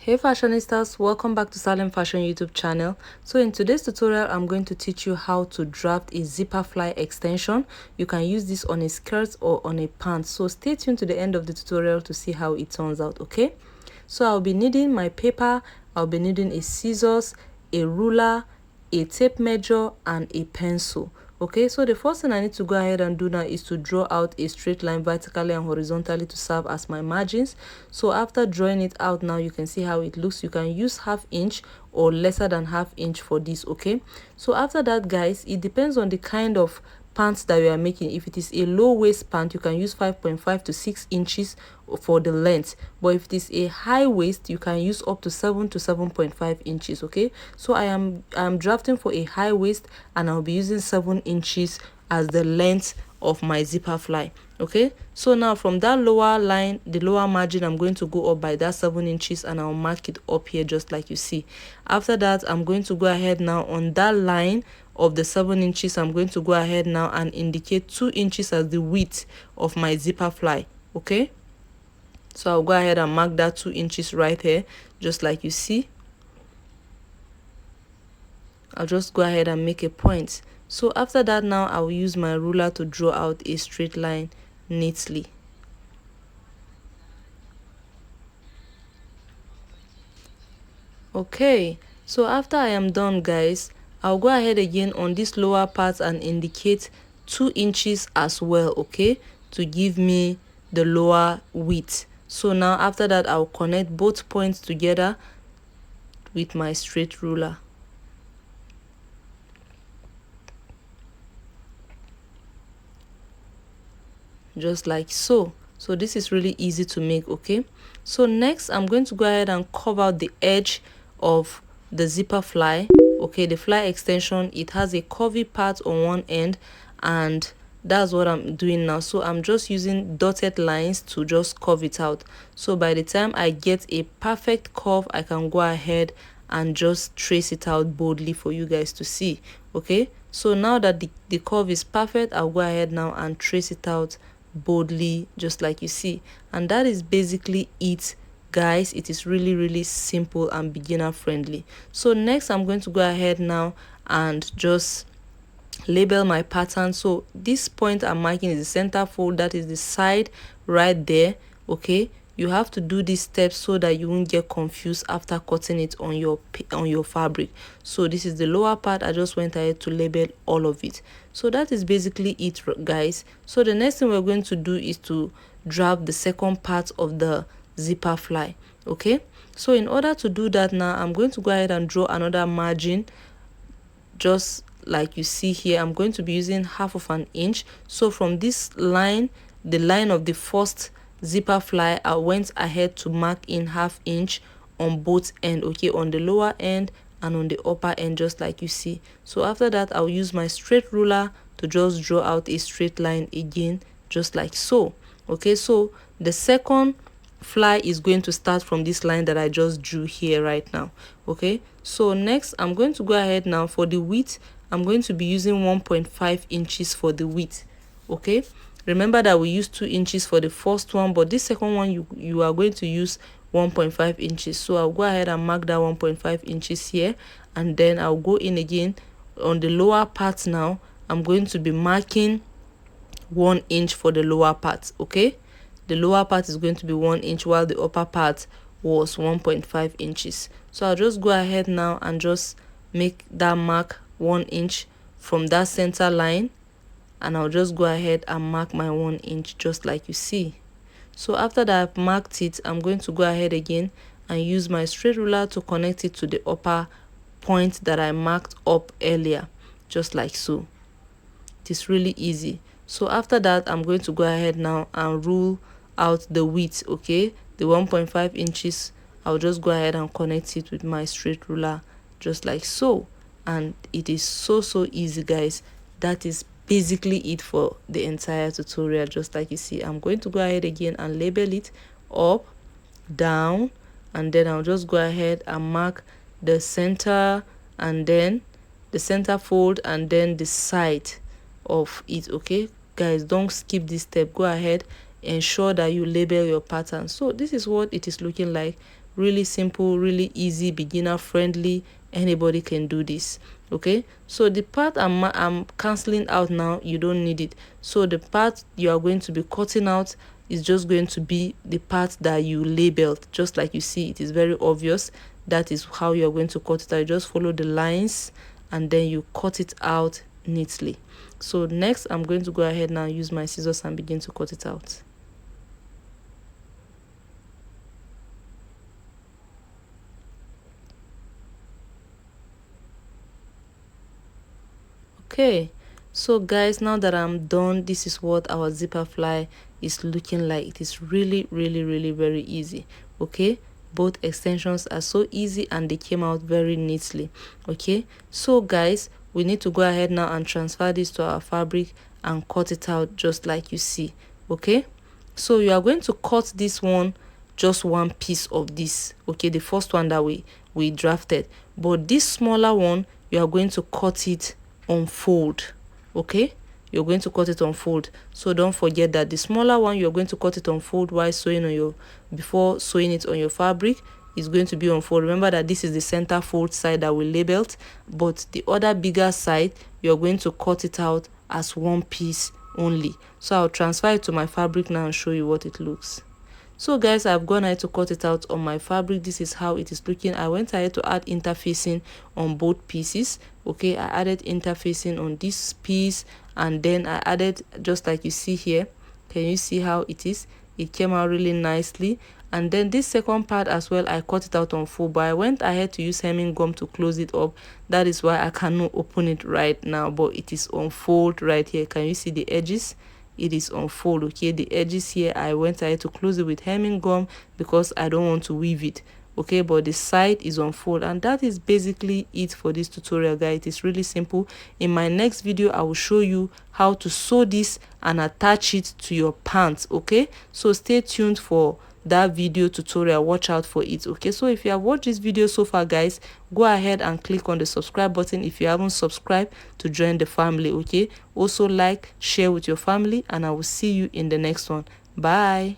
Hey fashionistas, welcome back to Salem Fashion YouTube channel. So in today's tutorial, I'm going to teach you how to draft a zipper fly extension. You can use this on a skirt or on a pant. So stay tuned to the end of the tutorial to see how it turns out, okay? So I'll be needing my paper, I'll be needing a scissors, a ruler, a tape measure, and a pencil. Okay, so the first thing I need to go ahead and do now is to draw out a straight line vertically and horizontally to serve as my margins. So after drawing it out now, you can see how it looks. You can use ½ inch or lesser than ½ inch for this. Okay, so after that, guys, it depends on the kind of pants that you are making. If it is a low waist pant, you can use 5.5 to 6 inches for the length, but if it is a high waist, you can use up to 7 to 7.5 inches. Okay, so I'm drafting for a high waist, and I'll be using 7 inches as the length of my zipper fly. Okay, so now from that lower line, the lower margin, I'm going to go up by that 7 inches, and I'll mark it up here just like you see. After that, I'm going to go ahead now on that line of the 7 inches. I'm going to go ahead now and indicate 2 inches as the width of my zipper fly. Okay, so I'll go ahead and mark that 2 inches right here just like you see. I'll just go ahead and make a point. So after that, now I will use my ruler to draw out a straight line neatly. Okay, so after I am done, guys, I'll go ahead again on this lower part and indicate 2 inches as well, okay, to give me the lower width. So now after that, I'll connect both points together with my straight ruler. Just like so. So this is really easy to make. Okay, so next I'm going to go ahead and cover the edge of the zipper fly. Okay, the fly extension, it has a curvy part on one end, and that's what I'm doing now. So I'm just using dotted lines to just curve it out. So by the time I get a perfect curve, I can go ahead and just trace it out boldly for you guys to see. Okay, so now that the curve is perfect, I'll go ahead now and trace it out boldly just like you see. And that is basically it, guys. It is really simple and beginner friendly. So next, I'm going to go ahead now and just label my pattern. So this point I'm marking is the center fold, that is the side right there. Okay, you have to do these steps so that you won't get confused after cutting it on your fabric. So this is the lower part. I just went ahead to label all of it. So that is basically it, guys. So the next thing we're going to do is to draft the second part of the zipper fly. Okay, so in order to do that, now I'm going to go ahead and draw another margin just like you see here. I'm going to be using ½ inch. So from this line, the line of the first zipper fly, I went ahead to mark in ½ inch on both ends. Okay, on the lower end and on the upper end just like you see. So after that, I'll use my straight ruler to just draw out a straight line again just like so. Okay, so the second fly is going to start from this line that I just drew here right now. Okay, so next I'm going to go ahead now for the width. I'm going to be using 1.5 inches for the width. Okay, remember that we used 2 inches for the first one, but this second one you are going to use 1.5 inches. So I'll go ahead and mark that 1.5 inches here, and then I'll go in again on the lower part. Now I'm going to be marking 1 inch for the lower part. Okay, the lower part is going to be 1 inch while the upper part was 1.5 inches. So I'll just go ahead now and just make that mark 1 inch from that center line, and I'll just go ahead and mark my 1 inch just like you see. So after that I've marked it, I'm going to go ahead again and use my straight ruler to connect it to the upper point that I marked up earlier just like so. It is really easy. So after that, I'm going to go ahead now and rule out the width. Okay, the 1.5 inches, I'll just go ahead and connect it with my straight ruler just like so. And it is so easy, guys. That is basically it for the entire tutorial just like you see. I'm going to go ahead again and label it up, down, and then I'll just go ahead and mark the center, and then the center fold, and then the side of it. Okay, guys, don't skip this step. Go ahead, ensure that you label your pattern. So this is what it is looking like. really simple, really easy, beginner friendly. Anybody can do this. Okay, so the part I'm canceling out now, you don't need it. So the part you are going to be cutting out is just going to be the part that you labeled, just like you see. It is very obvious. That is how you're going to cut it out. You just follow the lines and then you cut it out neatly. So next, I'm going to go ahead now, use my scissors and begin to cut it out. Okay, so guys, now that I'm done, this is what our zipper fly is looking like. It is really very easy. Okay, both extensions are so easy and they came out very neatly. Okay, so guys, we need to go ahead now and transfer this to our fabric and cut it out just like you see. Okay, so you are going to cut this one, just one piece of this. Okay, the first one that we drafted, but this smaller one, you are going to cut it on fold. Okay, you're going to cut it on fold. So don't forget that the smaller one, you're going to cut it on fold while sewing on your, before sewing it on your fabric, is going to be on fold. Remember that this is the center fold side that we labeled, but the other bigger side, you're going to cut it out as one piece only. So I'll transfer it to my fabric now and show you what it looks. So guys, I've gone ahead to cut it out on my fabric. This is how it is looking. I went ahead to add interfacing on both pieces. Okay, I added interfacing on this piece, and then I added, just like you see here. Can you see how it is? It came out really nicely. And then this second part as well, I cut it out on fold, but I went ahead to use hemming gum to close it up. That is why I cannot open it right now, but it is on fold right here. Can you see the edges? It is on fold. Okay, the edges here, I went ahead to close it with hemming gum because I don't want to weave it. Okay, but the side is on fold, and that is basically it for this tutorial, guys. It is really simple. In my next video, I will show you how to sew this and attach it to your pants. Okay, so stay tuned for that video tutorial. Watch out for it. Okay, so if you have watched this video so far, guys, go ahead and click on the subscribe button if you haven't subscribed, to join the family. Okay, also like, share with your family, and I will see you in the next one. Bye.